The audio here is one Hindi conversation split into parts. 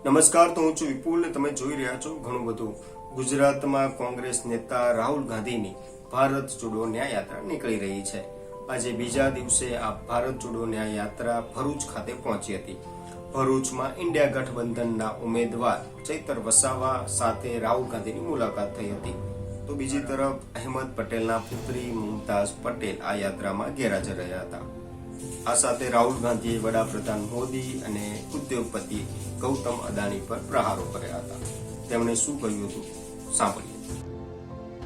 નમસ્કાર, તો હું છું વિપુલ ને તમે જોઈ રહ્યા છો ઘણું બધું. ગુજરાતમાં કોંગ્રેસ નેતા રાહુલ ગાંધીની ભારત જોડો ન્યાય યાત્રા નીકળી રહી છે. આજે બીજા દિવસે આ ભારત જોડો ન્યાય યાત્રા ભરૂચ ખાતે પહોંચી હતી. ભરૂચમાં ઇન્ડિયા ગઠબંધનના ઉમેદવાર ચૈતર વસાવા સાથે રાહુલ ગાંધીની મુલાકાત થઈ હતી. તો બીજી તરફ અહેમદ પટેલના પુત્રી મુમતાઝ પટેલ આ યાત્રામાં ગેરહાજર રહ્યા હતા. આ સાથે રાહુલ ગાંધીએ વડાપ્રધાન મોદી અને ઉદ્યોગપતિ गौतम अदानी पर प्रहारों કર્યા હતા. તેમણે શું કહ્યું હતું સાંભળીએ.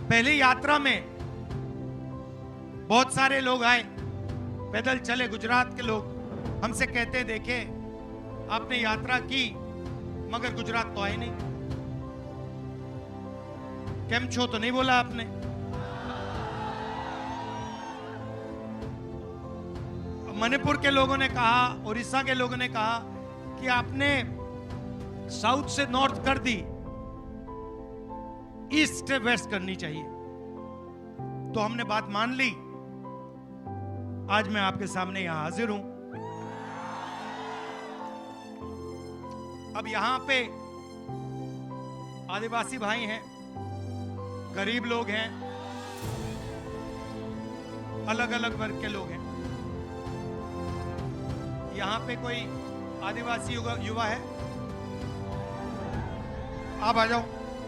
पहली यात्रा में बहुत सारे लोग आए, पैदल चले गुजरात के लोग. हमसे कहते देखे आपने यात्रा की मगर गुजरात तो आए नहीं, केम छो तो नहीं बोला आपने. मणिपुर के लोगों ने कहा, उड़ीसा के लोगों ने कहा कि आपने साउथ से नॉर्थ कर दी, ईस्ट से वेस्ट करनी चाहिए. तो हमने बात मान ली. आज मैं आपके सामने यहां हाजिर हूं. अब यहां पे आदिवासी भाई हैं, गरीब लोग हैं, अलग अलग वर्ग के लोग हैं. यहां पे कोई आदिवासी युवा है? आप आ जाओ.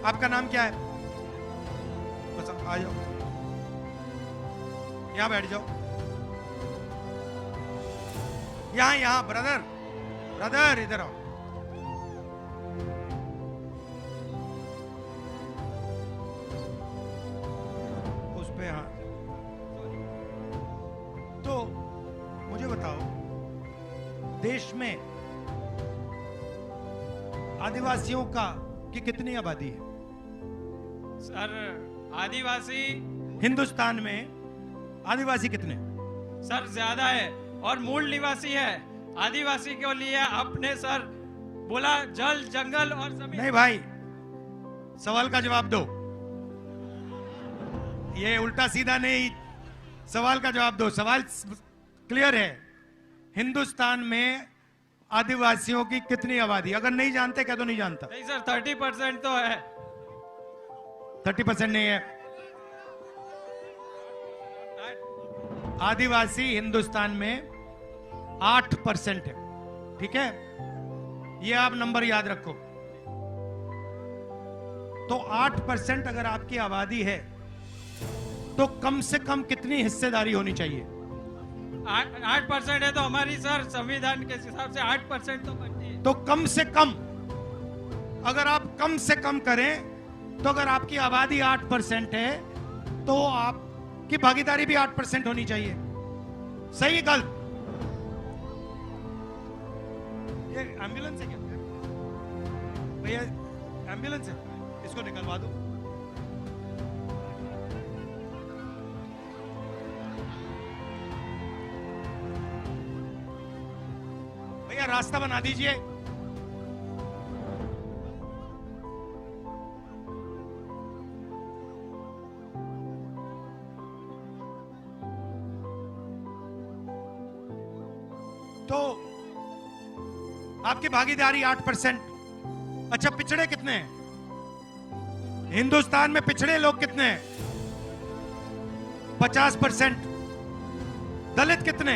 आपका नाम क्या है? बस आ जाओ, यहां बैठ जाओ. यहां ब्रदर ब्रदर इधर आओ. उस पे हाँ. तो मुझे बताओ, देश में आदिवासियों का की कितनी आबादी है? सर आदिवासी हिंदुस्तान में आदिवासी कितने? सर ज्यादा है और मूल निवासी है. आदिवासी के लिए आपने सर बोला जल जंगल और जमीन. नहीं भाई, सवाल का जवाब दो. ये उल्टा सीधा नहीं, सवाल का जवाब दो. सवाल क्लियर है. हिंदुस्तान में आदिवासियों की कितनी आबादी? अगर नहीं जानते क्या तो नहीं जानता. नहीं सर 30% तो है. 30% नहीं है. आदिवासी हिंदुस्तान में 8% है. ठीक है, ये आप नंबर याद रखो. तो 8% अगर आपकी आबादी है तो कम से कम कितनी हिस्सेदारी होनी चाहिए? 8% है तो हमारी सर संविधान के हिसाब से 8% तो बनती है. तो कम से कम, अगर आप कम से कम करें तो अगर आपकी आबादी 8% है तो आपकी भागीदारी भी 8% होनी चाहिए. सही है गलत? ये एम्बुलेंस है क्या भैया? एम्बुलेंस है, इसको निकलवा दो. भैया रास्ता बना दीजिए. तो आपकी भागीदारी 8%. अच्छा, पिछड़े कितने हैं हिंदुस्तान में? पिछड़े लोग कितने हैं? 50%. दलित कितने?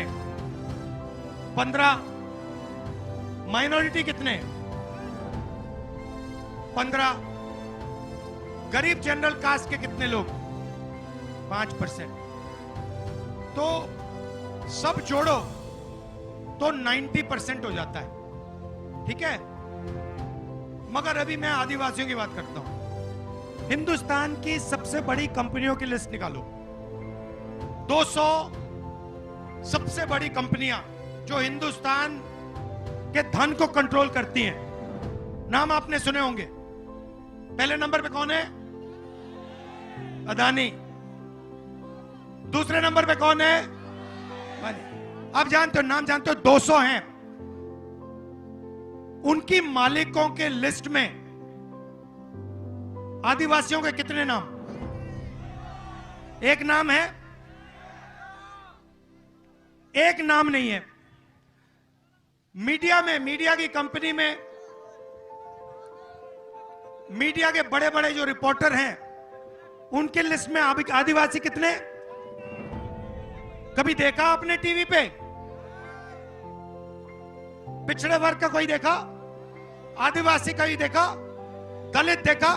15. माइनॉरिटी कितने? 15. गरीब जनरल कास्ट के कितने लोग? 5%. तो सब जोड़ो तो 90% हो जाता है. ठीक है, मगर अभी मैं आदिवासियों की बात करता हूं. हिंदुस्तान की सबसे बड़ी कंपनियों की लिस्ट निकालो. 200 सबसे बड़ी कंपनियां जो हिंदुस्तान के धन को कंट्रोल करती हैं. नाम आपने सुने होंगे. पहले नंबर पे कौन है? अदानी. दूसरे नंबर पे कौन है? आप जानते हो, नाम जानते हो, 200 हैं. उनकी मालिकों के लिस्ट में आदिवासियों के कितने नाम? एक नाम है, एक नाम नहीं है. मीडिया में, मीडिया की कंपनी में मीडिया के बड़े बड़े जो रिपोर्टर हैं उनके लिस्ट में आदिवासी कितने? कभी देखा आपने टीवी पे? पिछड़े वर्ग का कोई देखा? आदिवासी का ही देखा? दलित देखा?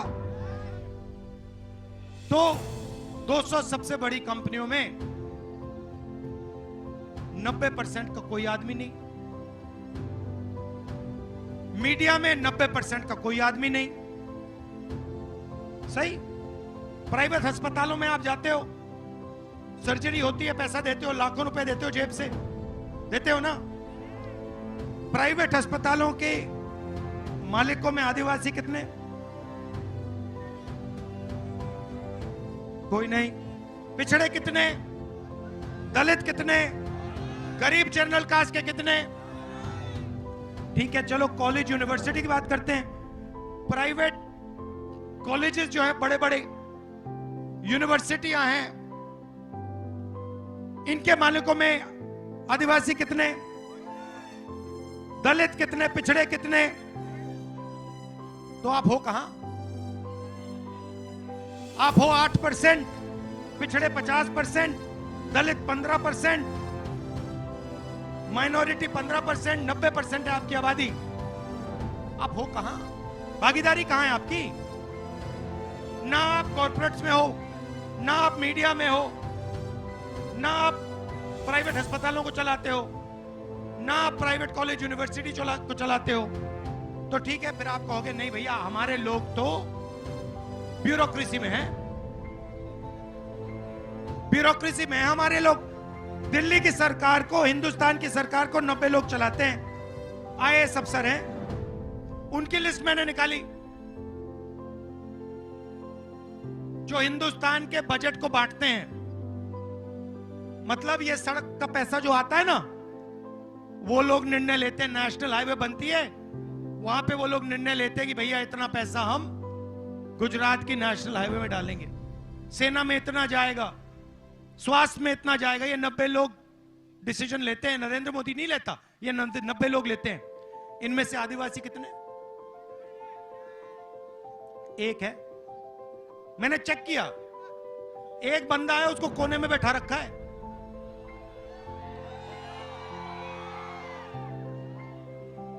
तो 200 सबसे बड़ी कंपनियों में 90% का कोई आदमी नहीं, मीडिया में 90% का कोई आदमी नहीं। सही? प्राइवेट अस्पतालों में आप जाते हो, सर्जरी होती है, पैसा देते हो, लाखों रुपए देते हो जेब से, देते हो ना? प्राइवेट अस्पतालों के मालिकों में आदिवासी कितने? कोई नहीं। पिछड़े कितने? दलित कितने? गरीब जनरल कास्ट के कितने? ठीक है, चलो कॉलेज यूनिवर्सिटी की बात करते हैं। प्राइवेट कॉलेजेस जो है, बड़े बड़े यूनिवर्सिटियां हैं, इनके मालिकों में आदिवासी कितने? दलित कितने? पिछड़े कितने? तो आप हो कहां? आप हो 8%, पिछड़े 50%, दलित 15%, माइनॉरिटी 15%, 90% है आपकी आबादी। आप हो कहां? भागीदारी कहां है आपकी? ना आप कॉर्पोरेट्स में हो, ना आप मीडिया में हो, ना आप प्राइवेट अस्पतालों को चलाते हो, ना आप प्राइवेट कॉलेज यूनिवर्सिटी को चलाते हो। तो ठीक है, फिर आप कहोगे नहीं भैया हमारे लोग तो ब्यूरोक्रेसी में हैं, ब्यूरोक्रेसी में है हमारे लोग। दिल्ली की सरकार को, हिंदुस्तान की सरकार को 90 लोग चलाते हैं, आईएएस अफसर हैं, उनकी लिस्ट मैंने निकाली। जो हिंदुस्तान के बजट को बांटते हैं, मतलब ये सड़क का पैसा जो आता है ना, वो लोग निर्णय लेते हैं। नेशनल हाईवे बनती है, वहां पे वो लोग निर्णय लेते हैं कि भैया इतना पैसा हम गुजरात की नेशनल हाईवे में डालेंगे, सेना में इतना जाएगा, स्वास्थ्य में इतना जाएगा। ये 90 लोग डिसीजन लेते हैं। नरेंद्र मोदी नहीं लेता, ये 90 लोग लेते हैं। इनमें से आदिवासी कितने? एक है। मैंने चेक किया, एक बंदा है, उसको कोने में बैठा रखा है।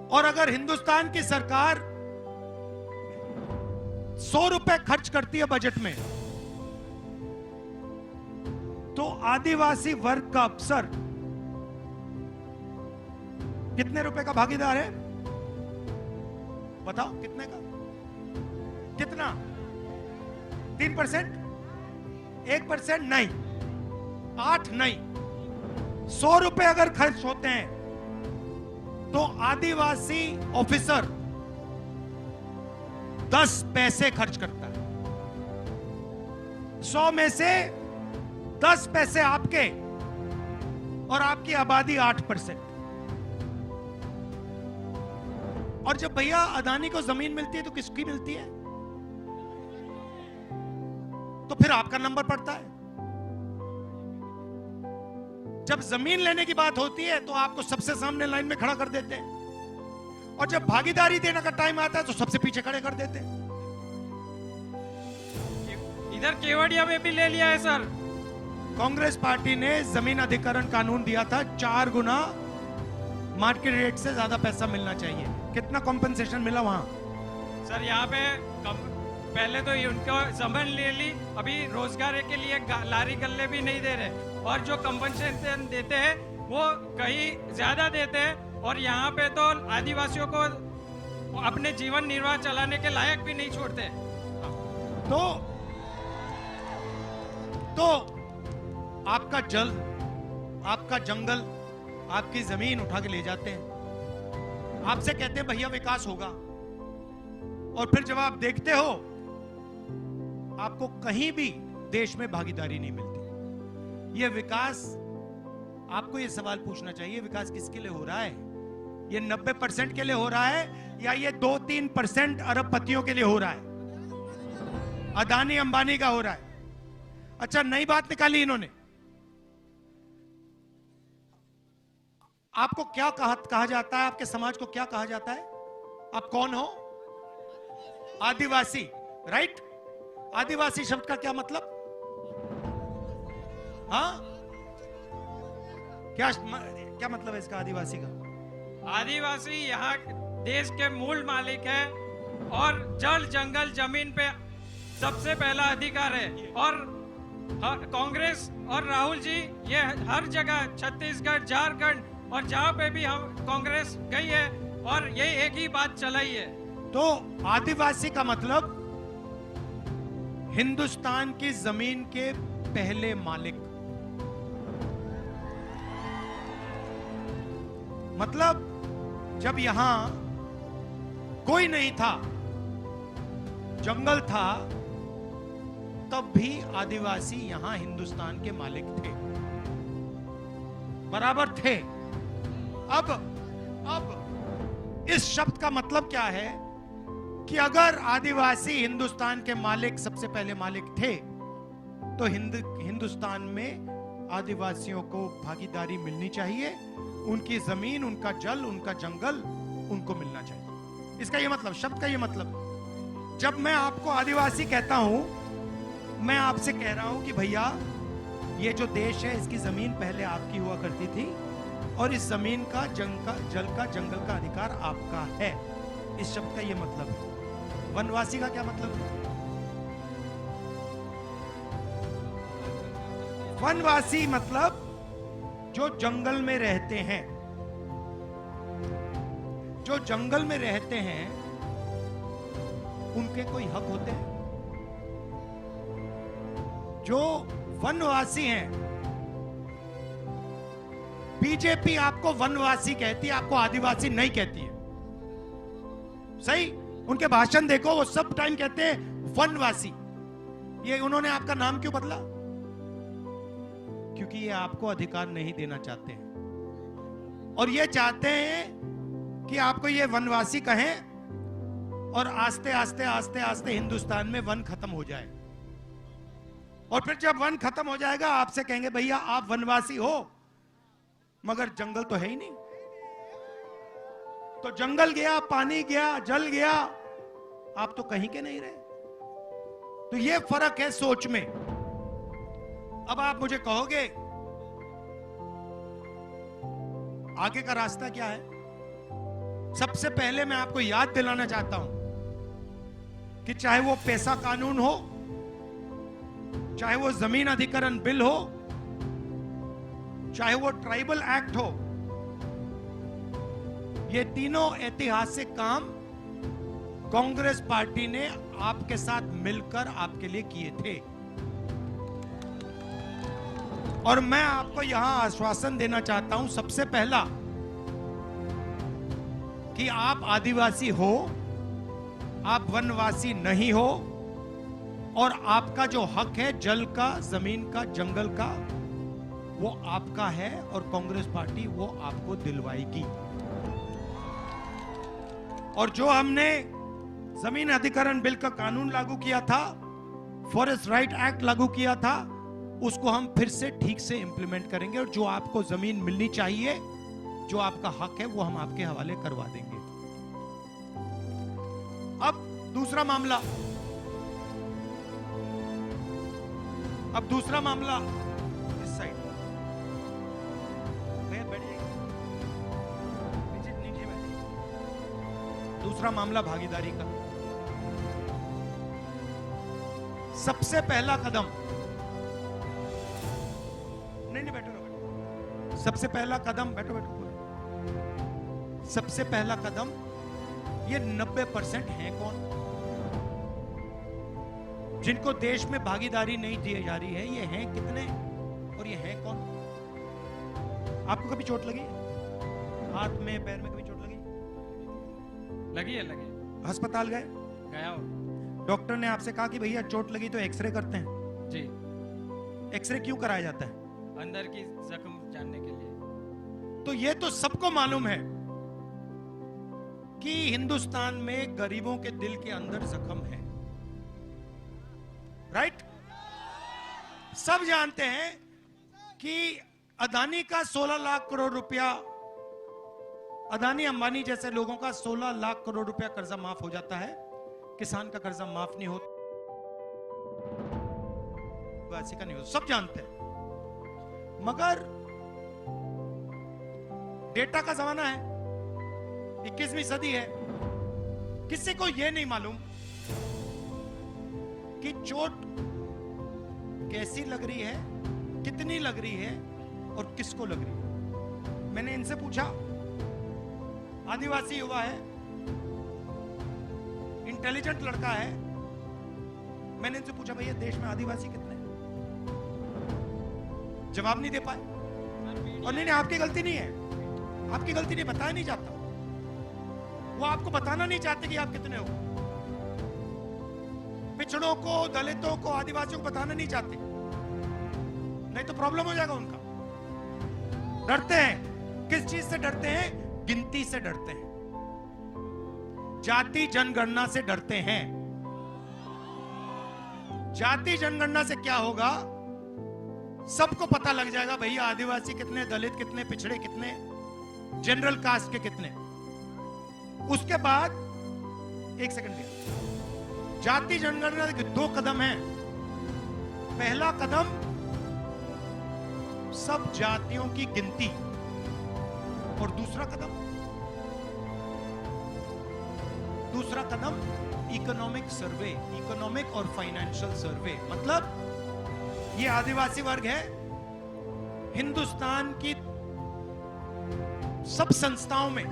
और अगर हिंदुस्तान की सरकार 100 रुपए खर्च करती है बजट में, तो आदिवासी वर्ग का अफसर कितने रुपए का भागीदार है? बताओ कितने का? कितना? 3%? 1% नहीं, 8 नहीं, 100 रुपए अगर खर्च होते हैं तो आदिवासी ऑफिसर 10 पैसे खर्च करता है। 100 में से 10 पैसे आपके, और आपकी आबादी 8%। और जब भैया अदानी को जमीन मिलती है तो किसकी मिलती है? तो फिर आपका नंबर पड़ता है। जब जमीन लेने की बात होती है तो आपको सबसे सामने लाइन में खड़ा कर देते हैं, और जब भागीदारी देने का टाइम आता है तो सबसे पीछे खड़े कर देते हैं। इधर केवड़िया में भी ले लिया है सर। कांग्रेस पार्टी ने जमीन अधिग्रहण कानून दिया था, 4 गुना मार्केट रेट से ज्यादा पैसा मिलना चाहिए। कितना कॉम्पेंसेशन मिला वहां? सर यहाँ पे पहले तो उनको जमीन ले ली, अभी रोजगार के लिए लारी गल्ले भी नहीं दे रहे, और जो कंपनसेशन देते हैं वो कहीं ज्यादा देते हैं, और यहाँ पे तो आदिवासियों को अपने जीवन निर्वाह चलाने के लायक भी नहीं छोड़ते। तो आपका जल, आपका जंगल, आपकी जमीन उठा के ले जाते हैं, आपसे कहते हैं भैया विकास होगा, और फिर जब आप देखते हो आपको कहीं भी देश में भागीदारी नहीं मिलती। यह विकास, आपको यह सवाल पूछना चाहिए, विकास किसके लिए हो रहा है? ये 90% के लिए हो रहा है, या ये 2-3% अरबपतियों के लिए हो रहा है, अदानी अंबानी का हो रहा है? अच्छा, नई बात निकाली इन्होंने। आपको क्या कहा जाता है? आपके समाज को क्या कहा जाता है? आप कौन हो? आदिवासी, राइट? आदिवासी शब्द का क्या मतलब? हाँ, क्या मतलब है इसका आदिवासी का? आदिवासी यहाँ देश के मूल मालिक है और जल जंगल जमीन पे सबसे पहला अधिकार है। और कांग्रेस और राहुल जी ये हर जगह छत्तीसगढ़, झारखंड और जहां पे भी हम कांग्रेस गई है और ये एक ही बात चलाई है। तो आदिवासी का मतलब हिंदुस्तान की जमीन के पहले मालिक। मतलब जब यहां कोई नहीं था, जंगल था, तब भी आदिवासी यहां हिंदुस्तान के मालिक थे, बराबर थे। अब इस शब्द का मतलब क्या है कि अगर आदिवासी हिंदुस्तान के मालिक सबसे पहले मालिक थे, तो हिंदुस्तान में आदिवासियों को भागीदारी मिलनी चाहिए। उनकी जमीन, उनका जल, उनका जंगल उनको मिलना चाहिए। इसका यह मतलब, शब्द का यह मतलब, जब मैं आपको आदिवासी कहता हूं, मैं आपसे कह रहा हूं कि भैया ये जो देश है इसकी जमीन पहले आपकी हुआ करती थी और इस जमीन का, जल का, जंगल का अधिकार आपका है। इस शब्द का यह मतलब है। वनवासी का क्या मतलब है? वनवासी मतलब जो जंगल में रहते हैं। जो जंगल में रहते हैं उनके कोई हक होते हैं? जो वनवासी हैं, बीजेपी आपको वनवासी कहती है, आपको आदिवासी नहीं कहती है। सही? उनके भाषण देखो, वो सब टाइम कहते हैं वनवासी। ये उन्होंने आपका नाम क्यों बदला? क्योंकि ये आपको अधिकार नहीं देना चाहते हैं और ये चाहते हैं कि आपको ये वनवासी कहें और आस्ते आस्ते आस्ते आस्ते हिंदुस्तान में वन खत्म हो जाए। और फिर जब वन खत्म हो जाएगा आपसे कहेंगे भैया आप वनवासी हो, मगर जंगल तो है ही नहीं। तो जंगल गया, पानी गया, जल गया, आप तो कहीं के नहीं रहे। तो ये फर्क है सोच में। अब आप मुझे कहोगे आगे का रास्ता क्या है? सबसे पहले मैं आपको याद दिलाना चाहता हूं कि चाहे वो पैसा कानून हो, चाहे वो जमीन अधिग्रहण बिल हो, चाहे वो ट्राइबल एक्ट हो, ये तीनों ऐतिहासिक काम कांग्रेस पार्टी ने आपके साथ मिलकर आपके लिए किए थे। और मैं आपको यहां आश्वासन देना चाहता हूं, सबसे पहला कि आप आदिवासी हो, आप वनवासी नहीं हो और आपका जो हक है जल का, जमीन का, जंगल का, वो आपका है और कांग्रेस पार्टी वो आपको दिलवाएगी। और जो हमने जमीन अधिग्रहण बिल का कानून लागू किया था, फॉरेस्ट राइट एक्ट लागू किया था, उसको हम फिर से ठीक से इंप्लीमेंट करेंगे और जो आपको जमीन मिलनी चाहिए, जो आपका हक है, वो हम आपके हवाले करवा देंगे। अब दूसरा मामला, इस साइड भैया बैठ जाइए, नीचे बैठिए। दूसरा मामला भागीदारी का। सबसे पहला कदम, नहीं बैठो, सबसे पहला कदम, बैठो पूरा। सबसे पहला कदम, ये 90% हैं कौन जिनको देश में भागीदारी नहीं दी जा रही है? ये हैं कितने और ये हैं कौन? आपको कभी चोट लगी हाथ में, पैर में? कभी चोट लगी? लगी है। अस्पताल गए? गया हो। डॉक्टर ने आपसे कहा कि भैया चोट लगी तो एक्सरे करते हैं जी। एक्सरे क्यों कराया जाता है? अंदर की जख्म जानने के लिए। तो ये तो सबको मालूम है कि हिंदुस्तान में गरीबों के दिल के अंदर जख्म है, राइट? सब जानते हैं कि अदानी का 16 लाख करोड़ रुपया, अदानी अंबानी जैसे लोगों का 16 लाख करोड़ रुपया कर्जा माफ हो जाता है किसान का कर्जा माफ नहीं होता, आदिवासी का नहीं होता, सब जानते हैं। मगर डेटा का जमाना है, 21वीं सदी है, किसी को यह नहीं मालूम कि चोट कैसी लग रही है, कितनी लग रही है और किसको लग रही है। मैंने इनसे पूछा, आदिवासी युवा है, इंटेलिजेंट लड़का है, मैंने इनसे पूछा भैया देश में आदिवासी कितने हैं? जवाब नहीं दे पाए। और नहीं, आपकी गलती नहीं है, आपकी गलती नहीं, बताया नहीं जाता, वो आपको बताना नहीं चाहते कि आप कितने हो। पिछड़ों को, दलितों को, आदिवासियों को बताना नहीं चाहते, नहीं तो प्रॉब्लम हो जाएगा उनका। डरते हैं, किस चीज से डरते हैं? गिनती से डरते हैं, जाति जनगणना से डरते हैं। जाति जनगणना से क्या होगा? सबको पता लग जाएगा भैया आदिवासी कितने, दलित कितने, पिछड़े कितने, जनरल कास्ट के कितने। उसके बाद एक सेकंड दिया, जाति जनगणना के 2 कदम हैं। पहला कदम सब जातियों की गिनती, और दूसरा कदम इकोनॉमिक सर्वे, इकोनॉमिक और फाइनेंशियल सर्वे। मतलब ये आदिवासी वर्ग है, हिंदुस्तान की सब संस्थाओं में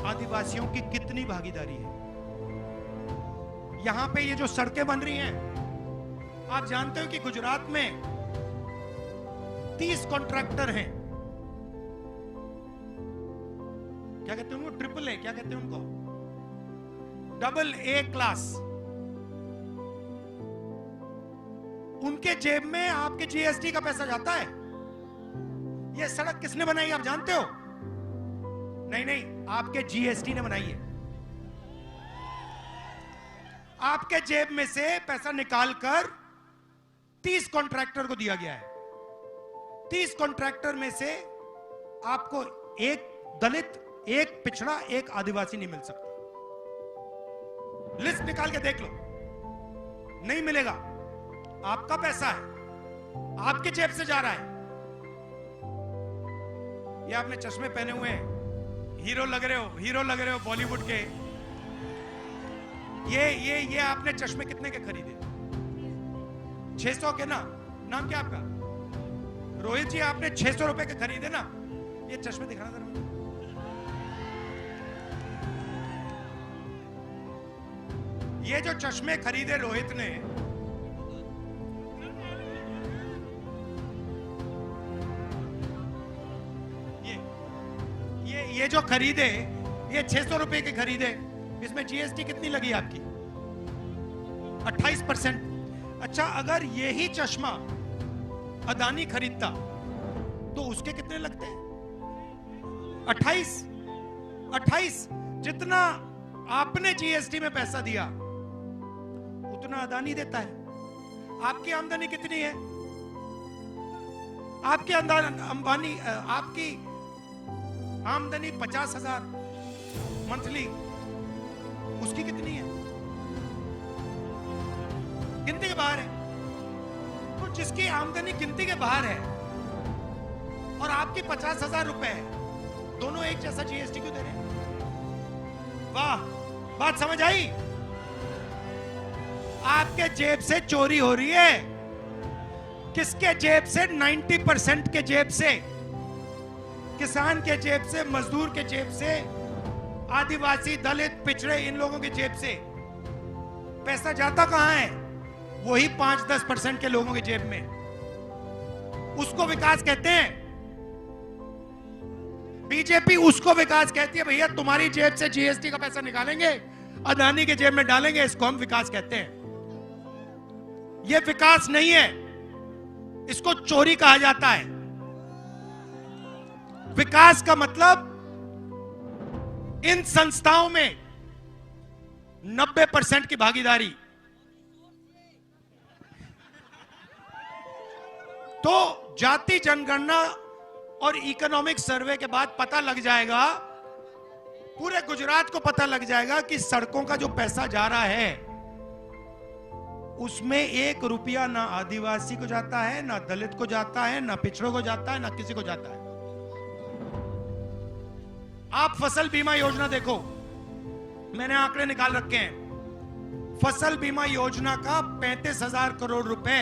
आदिवासियों की कितनी भागीदारी है। यहां पे ये जो सड़कें बन रही हैं, आप जानते हो कि गुजरात में 30 कॉन्ट्रैक्टर हैं। क्या कहते हैं उनको? ट्रिपल ए, क्या कहते हैं उनको? Double A class. उनके जेब में आपके जीएसटी का पैसा जाता है। यह सड़क किसने बनाई आप जानते हो? नहीं, आपके जीएसटी ने बनाई है। आपके जेब में से पैसा निकालकर 30 कॉन्ट्रैक्टर को दिया गया है। 30 कॉन्ट्रैक्टर में से आपको एक दलित, एक पिछड़ा, एक आदिवासी नहीं मिल सकता। लिस्ट निकाल के देख लो, नहीं मिलेगा। आपका पैसा है, आपके जेब से जा रहा है। ये आपने चश्मे पहने हुए हैं, हीरो लग रहे हो बॉलीवुड के। ये आपने चश्मे कितने के खरीदे? 600 के ना? नाम क्या आपका? रोहित जी, आपने 600 रुपए के खरीदे ना? ये चश्मे दिखाना जरा मुझे। ये जो चश्मे खरीदे रोहित ने, ये जो खरीदे, ये 600 रुपए के खरीदे, इसमें जीएसटी कितनी लगी आपकी? 28%। अच्छा, अगर यही चश्मा अदानी खरीदता तो उसके कितने लगते? 28। जितना आपने जीएसटी में पैसा दिया उतना अदानी देता है। आपकी आमदनी कितनी है? आपकी आमदनी 50,000 मंथली, उसकी कितनी है? गिनती के बाहर है। तो जिसकी आमदनी गिनती के बाहर है और आपकी 50,000 रुपए है, दोनों एक जैसा जीएसटी क्यों दे रहे हैं? वाह, बात समझ आई? आपके जेब से चोरी हो रही है। किसके जेब से? 90% के जेब से, किसान के जेब से, मजदूर के जेब से, आदिवासी, दलित, पिछड़े, इन लोगों की जेब से। पैसा जाता कहां है? वही 5-10% के लोगों की जेब में। उसको विकास कहते हैं। बीजेपी उसको विकास कहती है। भैया तुम्हारी जेब से जीएसटी का पैसा निकालेंगे, अदानी के जेब में डालेंगे, इसको हम विकास कहते हैं। यह विकास नहीं है, इसको चोरी कहा जाता है। विकास का मतलब इन संस्थाओं में 90% की भागीदारी। तो जाति जनगणना और इकोनॉमिक सर्वे के बाद पता लग जाएगा पूरे गुजरात को पता लग जाएगा कि सड़कों का जो पैसा जा रहा है उसमें 1 रुपया ना आदिवासी को जाता है, ना दलित को जाता है, ना पिछड़ों को जाता है, ना किसी को जाता है। आप फसल बीमा योजना देखो, मैंने आंकड़े निकाल रखे हैं। फसल बीमा योजना का 35,000 करोड़ रुपए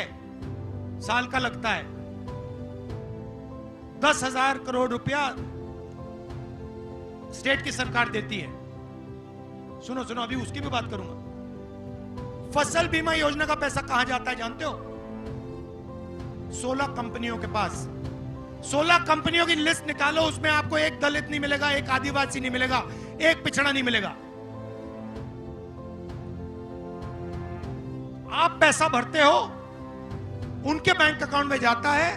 साल का लगता है। 10,000 करोड़ रुपया स्टेट की सरकार देती है। सुनो सुनो, अभी उसकी भी बात करूंगा। फसल बीमा योजना का पैसा कहां जाता है जानते हो? 16 कंपनियों के पास। 16 कंपनियों की लिस्ट निकालो, उसमें आपको एक दलित नहीं मिलेगा, एक आदिवासी नहीं मिलेगा, एक पिछड़ा नहीं मिलेगा। आप पैसा भरते हो, उनके बैंक अकाउंट में जाता है,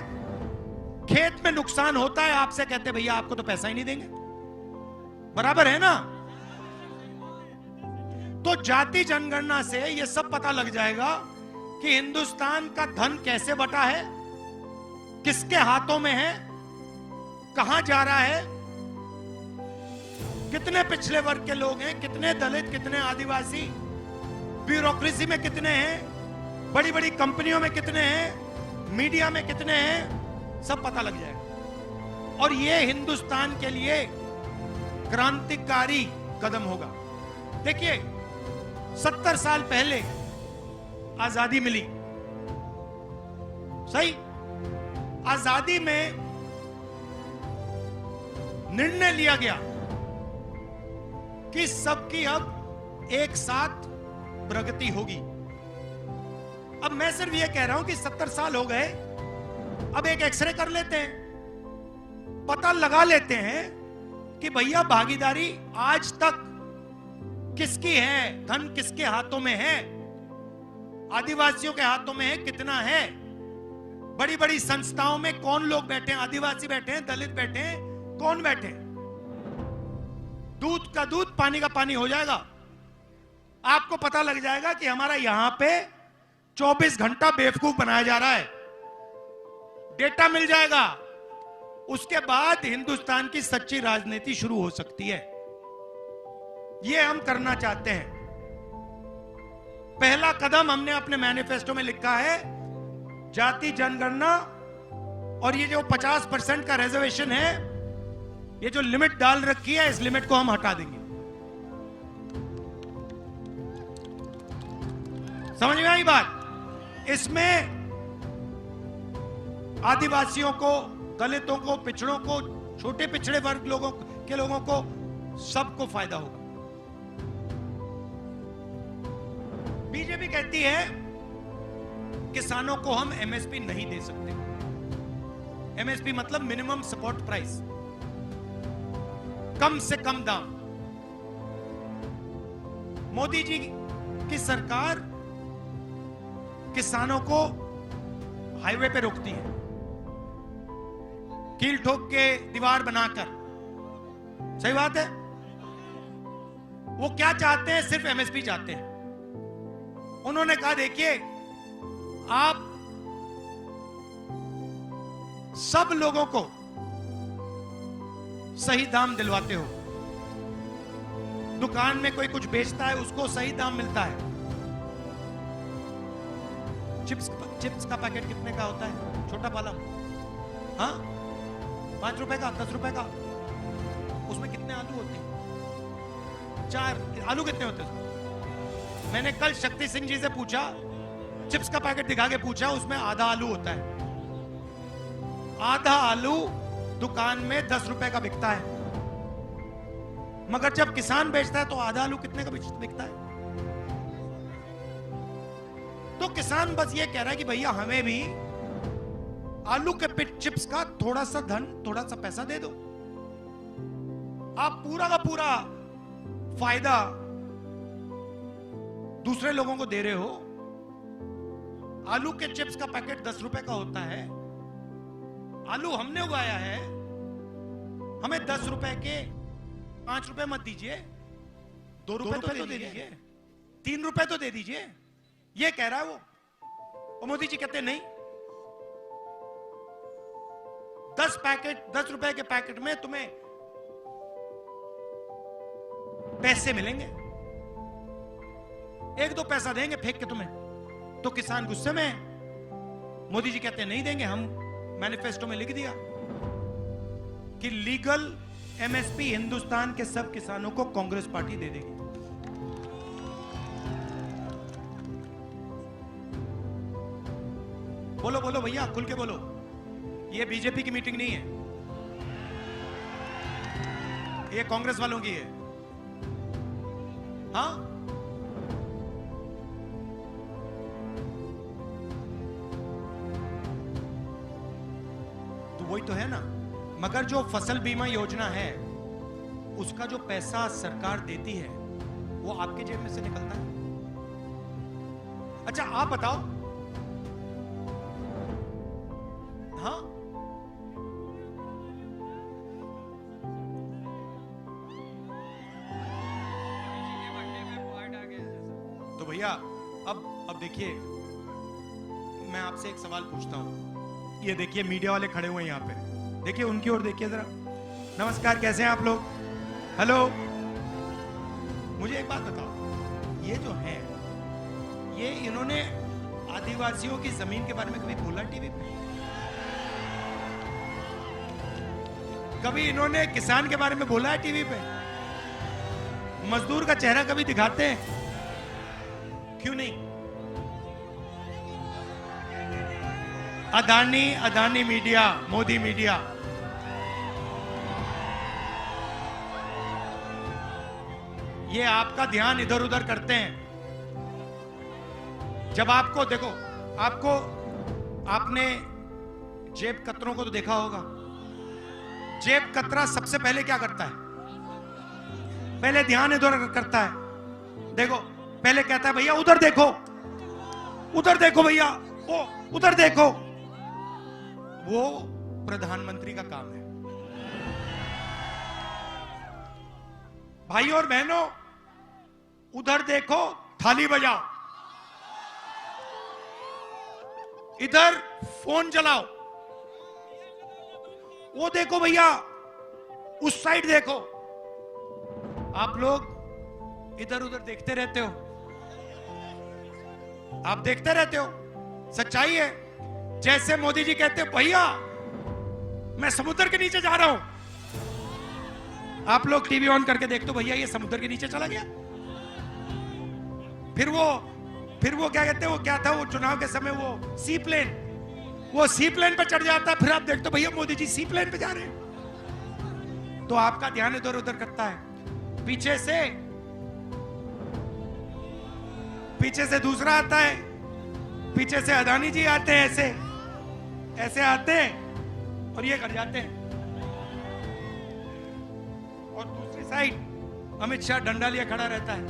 खेत में नुकसान होता है, आपसे कहते भैया आपको तो पैसा ही नहीं देंगे। बराबर है ना? तो जाति जनगणना से यह सब पता लग जाएगा कि हिंदुस्तान का धन कैसे बटा है, किसके हाथों में है, कहां जा रहा है, कितने पिछड़े वर्ग के लोग हैं, कितने दलित, कितने आदिवासी, ब्यूरोक्रेसी में कितने हैं, बड़ी बड़ी कंपनियों में कितने हैं, मीडिया में कितने हैं, सब पता लग जाएगा। और यह हिंदुस्तान के लिए क्रांतिकारी कदम होगा। देखिए 70 साल पहले आजादी मिली, सही? आजादी में निर्णय लिया गया कि सबकी अब एक साथ प्रगति होगी। अब मैं सिर्फ यह कह रहा हूं कि 70 साल हो गए, अब एक एक्सरे कर लेते हैं, पता लगा लेते हैं कि भैया भागीदारी आज तक किसकी है, धन किसके हाथों में है, आदिवासियों के हाथों में है, कितना है, बड़ी बड़ी संस्थाओं में कौन लोग बैठे हैं, आदिवासी बैठे हैं, दलित बैठे हैं, कौन बैठे हैं। दूध का दूध, पानी का पानी हो जाएगा। आपको पता लग जाएगा कि हमारा यहां पे 24 घंटा बेवकूफ बनाया जा रहा है, डेटा मिल जाएगा। उसके बाद हिंदुस्तान की सच्ची राजनीति शुरू हो सकती है। यह हम करना चाहते हैं। पहला कदम हमने अपने मैनिफेस्टो में लिखा है, जाति जनगणना, और ये जो 50% का रिजर्वेशन है, ये जो लिमिट डाल रखी है, इस लिमिट को हम हटा देंगे। समझ में आई बात? इसमें आदिवासियों को, दलितों को, पिछड़ों को, छोटे पिछड़े वर्ग लोगों को सबको फायदा होगा। बीजेपी कहती है किसानों को हम एमएसपी नहीं दे सकते। एमएसपी मतलब मिनिमम सपोर्ट प्राइस, कम से कम दाम। मोदी जी की सरकार किसानों को हाईवे पे रोकती है, कील ठोक के दीवार बनाकर। सही बात है? वो क्या चाहते हैं? सिर्फ एमएसपी चाहते हैं। उन्होंने कहा देखिए, आप सब लोगों को सही दाम दिलवाते हो। दुकान में कोई कुछ बेचता है, उसको सही दाम मिलता है। चिप्स का पैकेट कितने का होता है? छोटा पालम, हाँ, 5 रुपए का, 10 रुपए का। उसमें कितने आलू होते हैं? 4 आलू कितने होते हैं? मैंने कल शक्ति सिंह जी से पूछा, चिप्स का पैकेट दिखा के पूछा, उसमें आधा आलू होता है। आधा आलू दुकान में 10 रुपए का बिकता है, मगर जब किसान बेचता है तो आधा आलू कितने का बिकता है? तो किसान बस ये कह रहा है कि भैया हमें भी आलू के चिप्स का थोड़ा सा धन, थोड़ा सा पैसा दे दो। आप पूरा का पूरा फायदा दूसरे लोगों को दे रहे हो। आलू के चिप्स का पैकेट 10 रुपए का होता है। आलू हमने उगाया है, हमें 10 रुपए के 5 रुपए मत दीजिए, 2 रुपए तो दे दीजिए, 3 रुपए तो दे दीजिए। ये कह रहा है वो। और मोदी जी कहते नहीं, 10 रुपए के पैकेट में तुम्हें पैसे मिलेंगे, एक दो पैसा देंगे फेंक के तुम्हें, तो किसान गुस्से में है। मोदी जी कहते हैं नहीं देंगे, हम मैनिफेस्टो में लिख दिया कि लीगल एमएसपी हिंदुस्तान के सब किसानों को कांग्रेस पार्टी दे देगी। बोलो बोलो भैया, खुल के बोलो, ये बीजेपी की मीटिंग नहीं है, ये कांग्रेस वालों की है। हाँ, तो वही तो है ना। मगर जो फसल बीमा योजना है उसका जो पैसा सरकार देती है वो आपके जेब में से निकलता है। अच्छा आप बताओ, हाँ तो भैया अब देखिए, मैं आपसे एक सवाल पूछता हूं। ये देखिए मीडिया वाले खड़े हुए हैं यहाँ पे, देखिए उनकी ओर देखिए जरा। नमस्कार, कैसे हैं आप लोग? हेलो, मुझे एक बात बताओ, ये जो है ये इन्होंने आदिवासियों की जमीन के बारे में कभी बोला टीवी पे? कभी इन्होंने किसान के बारे में बोला है टीवी पे? मजदूर का चेहरा कभी दिखाते हैं? क्यों नहीं? अदानी मीडिया, मोदी मीडिया, ये आपका ध्यान इधर उधर करते हैं। जब आपको देखो, आपने जेब कतरों को तो देखा होगा। जेब कतरा सबसे पहले क्या करता है? पहले ध्यान इधर करता है। देखो, पहले कहता है भैया उधर देखो, उधर देखो भैया, ओ उधर देखो। वो प्रधानमंत्री का काम है। भाई और बहनों, उधर देखो, थाली बजाओ, इधर फोन चलाओ, वो देखो भैया, उस साइड देखो। आप लोग इधर उधर देखते रहते हो, आप देखते रहते हो। सच्चाई है, जैसे मोदी जी कहते हैं भैया मैं समुद्र के नीचे जा रहा हूं, आप लोग टीवी ऑन करके देखते हो, भैया ये समुद्र के नीचे चला गया। फिर वो क्या कहते हैं, वो क्या था वो चुनाव के समय, वो सी प्लेन, वो सी प्लेन पे चढ़ जाता है। फिर आप देखते हो भैया मोदी जी सी प्लेन पे जा रहे हैं। तो आपका ध्यान इधर उधर करता है। पीछे से दूसरा आता है, पीछे से अदानी जी आते हैं, ऐसे आते हैं और ये कर जाते हैं। और दूसरी साइड अमित शाह डंडा लिए खड़ा रहता है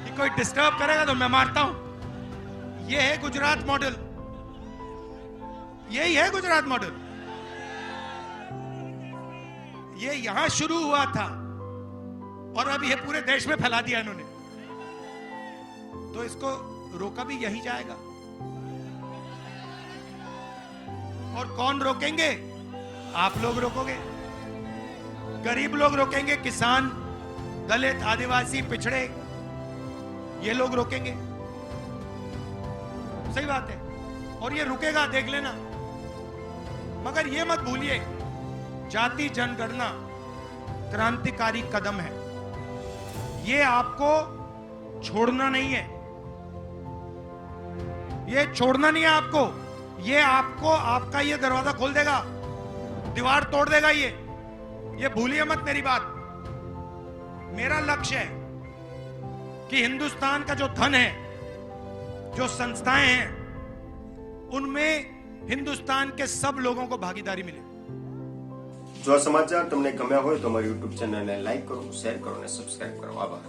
कि कोई डिस्टर्ब करेगा तो मैं मारता हूं। ये है गुजरात मॉडल, यही है गुजरात मॉडल। ये यहां शुरू हुआ था और अब ये पूरे देश में फैला दिया इन्होंने। तो इसको रोका भी यही जाएगा। और कौन रोकेंगे? आप लोग रोकोगे, गरीब लोग रोकेंगे, किसान, दलित, आदिवासी, पिछड़े, ये लोग रोकेंगे। सही बात है, और ये रुकेगा, देख लेना। मगर ये मत भूलिए, जाति जनगणना क्रांतिकारी कदम है, ये आपको छोड़ना नहीं है, ये छोड़ना नहीं है आपको। ये आपको, आपका ये दरवाजा खोल देगा, दीवार तोड़ देगा ये भूलिए मत मेरी बात। मेरा लक्ष्य है कि हिंदुस्तान का जो धन है, जो संस्थाएं हैं, उनमें हिंदुस्तान के सब लोगों को भागीदारी मिले। जो समाचार તમને ગમ્યા હોય તો અમારી YouTube ચેનલને લાઈક કરો, શેર કરો અને સબસ્ક્રાઇબ કરો। આભાર।